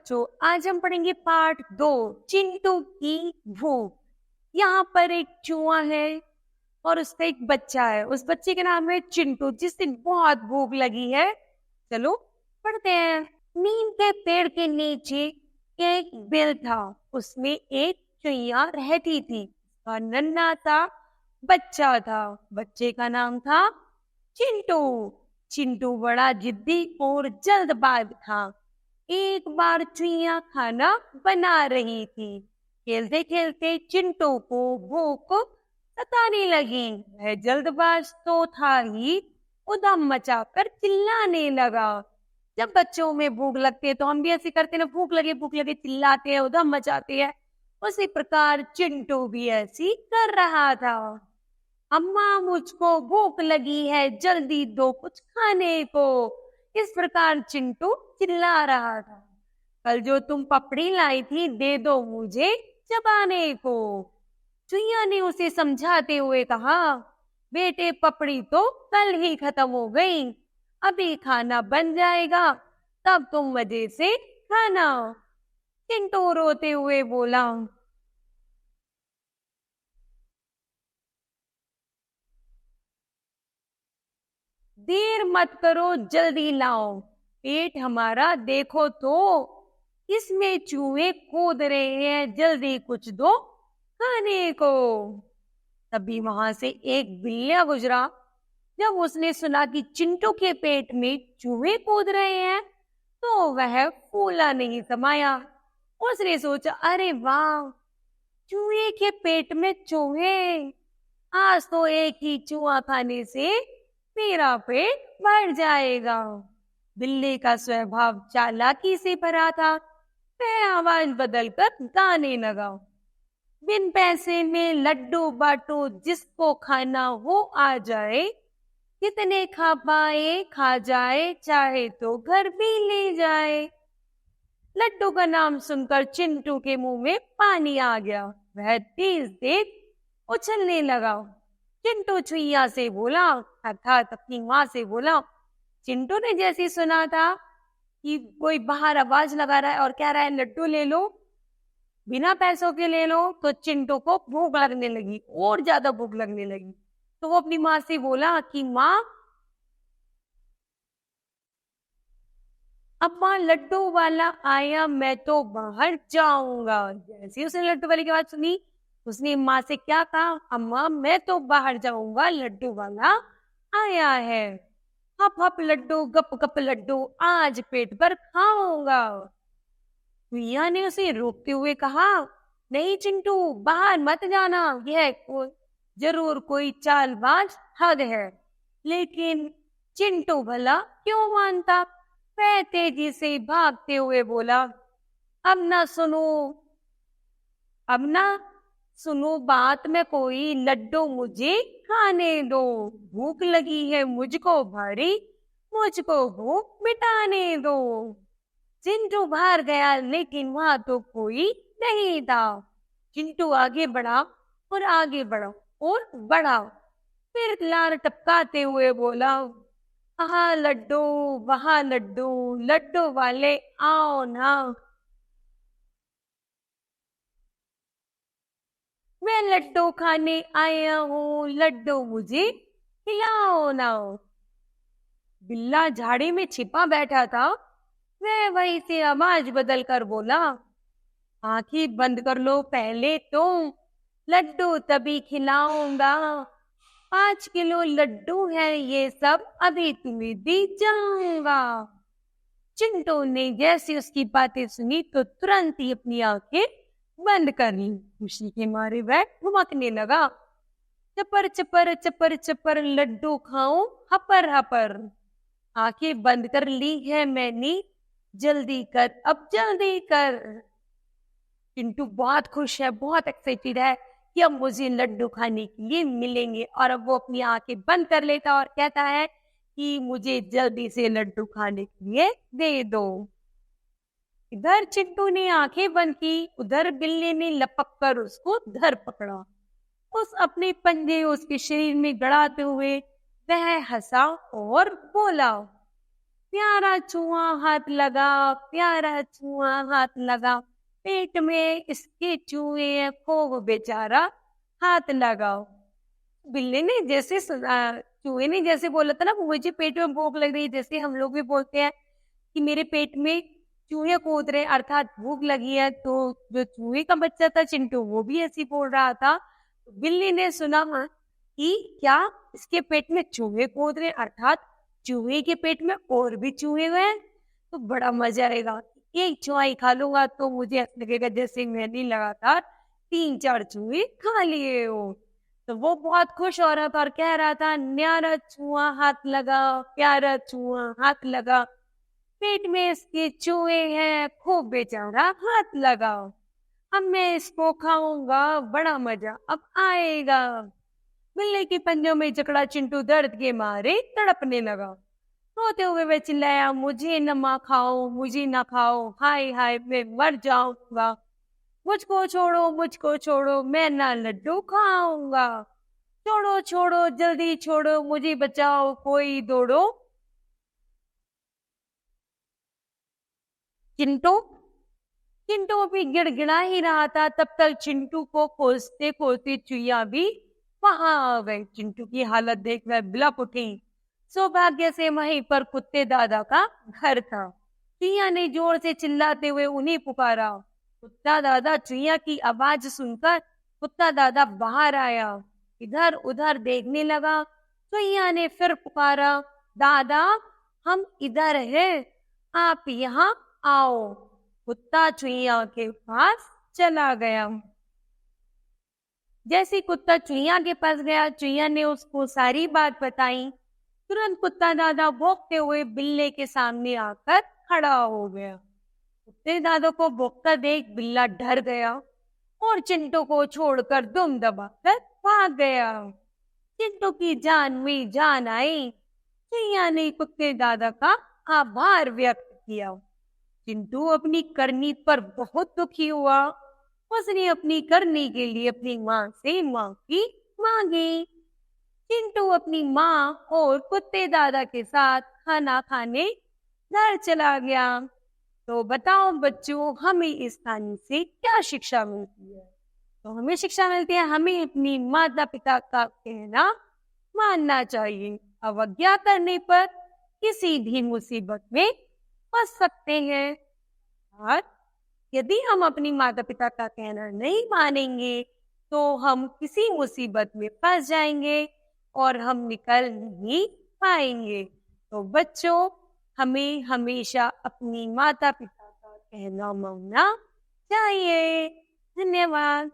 बच्चों, आज हम पढ़ेंगे पार्ट 2, चिंटू की भूख। यहाँ पर एक चूहा है और उसका एक बच्चा है। उस बच्चे का नाम है चिंटू, जिससे बहुत भूख लगी है। चलो पढ़ते हैं। नीम के पेड़ के नीचे एक बिल था। उसमें एक चुईया रहती थी। उसका नन्हा सा बच्चा था। बच्चे का नाम था चिंटू। चिंटू बड़ा जिद्दी और जल्दबाज था। एक बार चुईया खाना बना रही थी। खेलते खेलते चिंटू को भूख सताने लगी। वह जल्दबाज तो था ही, उधम मचाकर चिल्लाने लगा। जब बच्चों में भूख लगती है तो हम भी ऐसे करते हैं ना, भूख लगे चिल्लाते हैं, उधम मचाते हैं। उसी प्रकार चिंटू भी ऐसी कर रहा था। अम्मा, मुझको भूख लगी है, जल्दी दो कुछ खाने को। इस प्रकार चिंटू चिल्ला रहा था। कल जो तुम पपड़ी लाई थी, दे दो मुझे चबाने को। चुईया ने उसे समझाते हुए कहा, बेटे पपड़ी तो कल ही खत्म हो गई, अभी खाना बन जाएगा, तब तुम मजे से खाना। चिंटू रोते हुए बोला, देर मत करो, जल्दी लाओ, पेट हमारा देखो तो, इसमें चूहे कूद रहे हैं, जल्दी कुछ दो खाने को। तभी वहां से एक बिल्लिया गुजरा। जब उसने सुना कि चिंटू के पेट में चूहे कूद रहे हैं तो वह फूला नहीं समाया। उसने सोचा, अरे वाह, चूहे के पेट में चूहे, आज तो एक ही चूहा खाने से मेरा पेट भर जाएगा। बिल्ली का स्वभाव चालाकी से भरा था। वह आवाज बदलकर गाने लगा, बिन पैसे में लड्डू बांटो, जिसको खाना वो आ जाए, कितने खा पाए खा जाए, चाहे तो घर भी ले जाए। लड्डू का नाम सुनकर चिंटू के मुंह में पानी आ गया। वह तेज तेज उछलने लगा। चिंटू चुईया से बोला, अर्थात अपनी माँ से बोला। चिंटू ने जैसे सुना था कि कोई बाहर आवाज लगा रहा है और कह रहा है लड्डू ले लो, बिना पैसों के ले लो, तो चिंटू को भूख लगने लगी, और ज्यादा भूख लगने लगी। तो वो अपनी माँ से बोला कि माँ, अम्मा लड्डू वाला आया, मैं तो बाहर जाऊंगा। जैसे उसने लड्डू वाले की बात सुनी, उसने माँ से क्या कहा, अम्मा मैं तो बाहर जाऊंगा, लड्डू वाला आया है। हप हप लड्डू, गप गप लड्डू, आज पेट भर खाऊंगा। मिया ने उसे रोकते हुए कहा, नहीं चिंटू, बाहर मत जाना, जरूर कोई चालबाज हद है। लेकिन चिंटू भला क्यों मानता। वह तेजी से भागते हुए बोला, अब ना सुनो, अब ना सुनो बात में कोई, लड्डू मुझे खाने दो, भूख लगी है मुझको भारी, मुझको भूख मिटाने दो। चिंटू बाहर गया, लेकिन वहां तो कोई नहीं था। चिंटू आगे बढ़ा और आगे बढ़ा और बढ़ा, फिर लार टपकाते हुए बोला, हाँ लड्डू, वहां लड्डू, लड्डू वाले आओ ना, मैं लड्डू खाने आया हूँ, लड्डू मुझे खिलाओ ना। बिल्ला झाड़ी में छिपा बैठा था। वह वहीं से आवाज बदल कर बोला, आंखें बंद कर लो पहले तुम, लड्डू तभी खिलाऊंगा, 5 किलो लड्डू है ये सब, अभी तुम्हें दी जाऊंगा। चिंटू ने जैसे उसकी बातें सुनी तो तुरंत ही अपनी आंखें बंद कर ली। खुशी के मारे वह घुमकने लगा। चपर चपर चपर चपर लड्डू खाऊं हपर हपर, आंखें बंद कर ली है मैंने, जल्दी कर अब जल्दी कर। चिंटू बहुत खुश है, बहुत एक्साइटेड है कि अब मुझे लड्डू खाने के लिए मिलेंगे। और अब वो अपनी आंखें बंद कर लेता और कहता है कि मुझे जल्दी से लड्डू खाने के लिए दे दो। इधर चिंटू ने आंखें बंद की, उधर बिल्ली ने लपक कर उसको धर पकड़ा। उस अपने पंजे उसके शरीर में गड़ाते हुए वह हंसा और बोला, प्यारा चूहा हाथ लगा, प्यारा चूहा हाथ लगा, पेट में इसके चूहे हैं खूब बेचारा हाथ लगाओ। बिल्ली ने जैसे चूहे ने जैसे बोला था ना, मुझे पेट में भूख लग रही है, जैसे हम लोग भी बोलते हैं कि मेरे पेट में चूहे कूद रहे, अर्थात भूख लगी है। तो जो चूहे का बच्चा था चिंटू, वो भी ऐसी बोल रहा था। तो बिल्ली ने सुना कि क्या इसके पेट में चूहे कूद रहे, अर्थात चूहे के पेट में और भी चूहे हैं, तो बड़ा मजा आएगा। एक चुहाई खा लूंगा तो मुझे ऐसा लगेगा जैसे मैंने लगातार 3-4 चूहे खा लिए हो। तो वो बहुत खुश हो रहा था और कह रहा था, न्यारा चूहा हाथ लगा, प्यारा चूहा हाथ लगा, पेट में इसके चूहे हैं खूब बेचारा हाथ लगाओ। अब मैं इसको खाऊंगा, बड़ा मजा अब आएगा। बिल्ली के पंजों में जकड़ा चिंटू दर्द के मारे तड़पने लगा। रोते हुए वह चिल्लाया, मुझे न माँ खाओ, मुझे न खाओ, हाय हाय मैं मर जाऊंगा, मुझको छोड़ो, मुझको छोड़ो, मैं ना लड्डू खाऊंगा, छोड़ो छोड़ो जल्दी छोड़ो, मुझे बचाओ कोई दौड़ो। चिंटू चिंटू अभी गिड़गिड़ा ही रहा था, तब तक चिंटू को खोजते खोजते चुईया भी वहां आ गई। चिंटू की हालत देख वह बिलक उठी। सौभाग्य से वहीं पर कुत्ते दादा का घर था। चुईया ने जोर से चिल्लाते हुए उन्हें पुकारा। कुत्ता दादा चुईया की आवाज सुनकर कुत्ता दादा बाहर आया, इधर उधर देखने लगा। चुईया ने फिर पुकारा, दादा हम इधर हैं, आप यहाँ आओ। कुत्ता चुईया के पास चला गया। जैसे कुत्ता चुईया के पास गया, चुईया ने उसको सारी बात बताई। तुरंत कुत्ता दादा भौंकते हुए बिल्ले के सामने आकर खड़ा हो गया। कुत्ते दादा को भौंकता देख बिल्ला डर गया और चिंटू को छोड़कर दुम दबाकर भाग गया। चिंटू की जान में जान आई। चुईया ने कुत्ते दादा का आभार व्यक्त किया। चिंटू अपनी करनी पर बहुत दुखी हुआ। उसने अपनी करनी के लिए अपनी माँ से माफी मांगी। चिंटू अपनी माँ और कुत्ते दादा के साथ खाना खाने घर चला गया। तो बताओ बच्चों, हमें इस कहानी से क्या शिक्षा मिलती है? तो हमें शिक्षा मिलती है, हमें अपनी माता पिता का कहना मानना चाहिए। अवज्ञा करने पर किसी भी मुसीबत में फंस सकते हैं। और यदि हम अपनी माता पिता का कहना नहीं मानेंगे तो हम किसी मुसीबत में फंस जाएंगे और हम निकल नहीं पाएंगे। तो बच्चों, हमें हमेशा अपनी माता पिता का कहना मानना चाहिए। धन्यवाद।